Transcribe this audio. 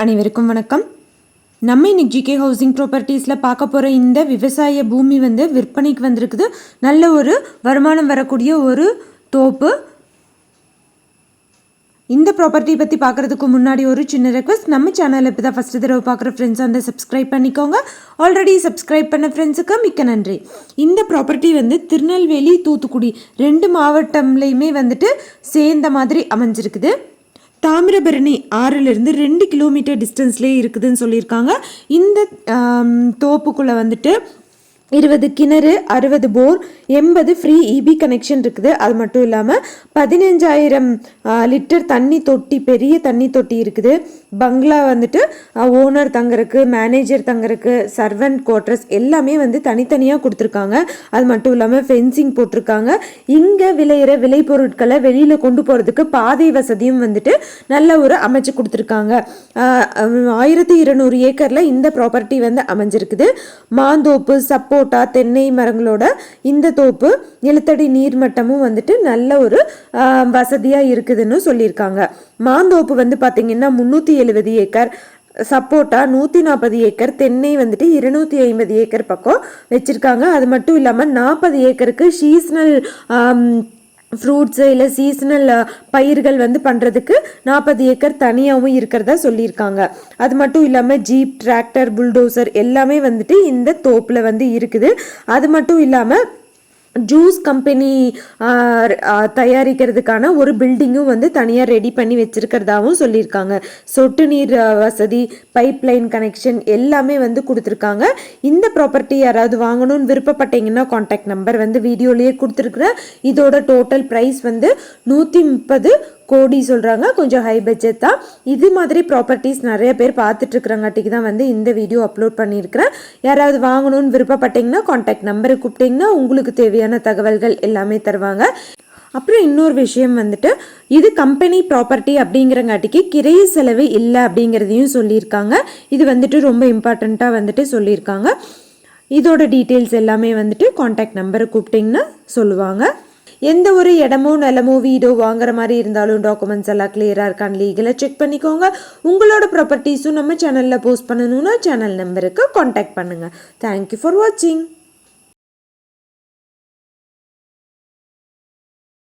அனைவருக்கும் வணக்கம். நம்ம இன்னைக்கு ஜிகே ஹவுசிங் ப்ராப்பர்ட்டிஸில் பார்க்க போகிற இந்த விவசாய பூமி விற்பனைக்கு வந்திருக்குது. நல்ல ஒரு வருமானம் வரக்கூடிய ஒரு தோப்பு. இந்த ப்ராப்பர்ட்டி பற்றி பார்க்குறதுக்கு முன்னாடி ஒரு சின்ன ரெக்வஸ்ட், நம்ம சேனலில் இப்போ தான் ஃபஸ்ட்டு தடவை பார்க்குற ஃப்ரெண்ட்ஸ் வந்து சப்ஸ்கிரைப் பண்ணிக்கோங்க. ஆல்ரெடி சப்ஸ்கிரைப் பண்ண ஃப்ரெண்ட்ஸுக்கு மிக்க நன்றி. இந்த ப்ராப்பர்ட்டி திருநெல்வேலி, தூத்துக்குடி 2 மாவட்டம்லேயுமே சேர்ந்த மாதிரி அமைஞ்சிருக்குது. தாமிரபரணி ஆறிலிருந்து 2 கிலோமீட்டர் டிஸ்டன்ஸ்லேயே இருக்குதுன்னு சொல்லியிருக்காங்க. இந்த தோப்புக்குள்ளே 20 கிணறு, 60 போர், 80 ஃப்ரீ இபி கனெக்ஷன் இருக்குது. அது மட்டும் இல்லாமல் 15,000 லிட்டர் தண்ணி தொட்டி, பெரிய தண்ணி தொட்டி இருக்குது. பங்களா ஓனர் தங்கறக்கு, மேனேஜர் தங்கறக்கு, சர்வன்ட் குவார்ட்டர்ஸ் எல்லாமே தனித்தனியாக கொடுத்துருக்காங்க. அது மட்டும் இல்லாமல் ஃபென்சிங் போட்டிருக்காங்க. இங்கே விளையிற விளைபொருட்களை வெளியில் கொண்டு போகிறதுக்கு பாதை வசதியும் நல்ல ஒரு அமைச்சு கொடுத்துருக்காங்க. 1200 ஏக்கரில் இந்த ப்ராப்பர்ட்டி அமைஞ்சிருக்குது. மாந்தோப்பு, சப்போட்டா, தென்னை மரங்களோட இந்த தோப்பு நிலத்தடி நீர்மட்டமும் நல்ல ஒரு வசதியாக இருக்குதுன்னு சொல்லியிருக்காங்க. மாந்தோப்பு பார்த்தீங்கன்னா 370 ஏக்கர், சப்போட்டா 140 ஏக்கர், தென்னை 250 ஏக்கர் பக்கம் வச்சிருக்காங்க. அது மட்டும் இல்லாமல் 40 ஏக்கருக்கு சீசனல் ஃப்ரூட்ஸு இல்லை சீசனல் பயிர்கள் பண்ணுறதுக்கு 40 ஏக்கர் தனியாகவும் இருக்கிறதா சொல்லியிருக்காங்க. அது மட்டும் இல்லாமல் ஜீப், டிராக்டர், புல்டோசர் எல்லாமே இந்த தோப்பில் இருக்குது. அது மட்டும் இல்லாமல் ஜூஸ் கம்பெனி தயாரிக்கிறதுக்கான ஒரு பில்டிங்கும் தனியாக ரெடி பண்ணி வச்சிருக்கிறதாவும் சொல்லியிருக்காங்க. சொட்டு நீர் வசதி, பைப் லைன் கனெக்ஷன் எல்லாமே கொடுத்துருக்காங்க. இந்த ப்ராப்பர்ட்டி யாராவது வாங்கணும்னு விருப்பப்பட்டீங்கன்னா கான்டாக்ட் நம்பர் வீடியோலேயே கொடுத்துருக்குறேன். இதோட டோட்டல் ப்ரைஸ் 130 கோடி சொல்கிறாங்க. கொஞ்சம் ஹை பட்ஜெட் தான். இது மாதிரி ப்ராப்பர்ட்டிஸ் நிறைய பேர் பார்த்துட்டு இருக்கிறங்காட்டிக்கு தான் இந்த வீடியோ அப்லோட் பண்ணியிருக்கிறேன். யாராவது வாங்கணும்னு விருப்பப்பட்டீங்கன்னா கான்டாக்ட் நம்பரை கூப்பிட்டிங்கன்னா உங்களுக்கு தேவையான தகவல்கள் எல்லாமே தருவாங்க. அப்புறம் இன்னொரு விஷயம் இது கம்பெனி ப்ராப்பர்ட்டி அப்படிங்கிறங்காட்டிக்கு கிரைய செலவு இல்லை அப்படிங்கிறதையும் சொல்லியிருக்காங்க. இது ரொம்ப இம்பார்ட்டண்ட்டாக சொல்லியிருக்காங்க. இதோட டீட்டெயில்ஸ் எல்லாமே கான்டாக்ட் நம்பரை கூப்பிட்டிங்கன்னா சொல்லுவாங்க. எந்த ஒரு இடமோ நிலமோ வீடோ வாங்குற மாதிரி இருந்தாலும் டாக்குமெண்ட்ஸ் எல்லாம் கிளியராக இருக்கான்னு லீகலாக செக் பண்ணிக்கோங்க. உங்களோட ப்ராப்பர்ட்டிஸும் நம்ம சேனலில் போஸ்ட் பண்ணணும்னா சேனல் நம்பருக்கு கான்டாக்ட் பண்ணுங்கள். தேங்க்யூ ஃபார் வாட்சிங்.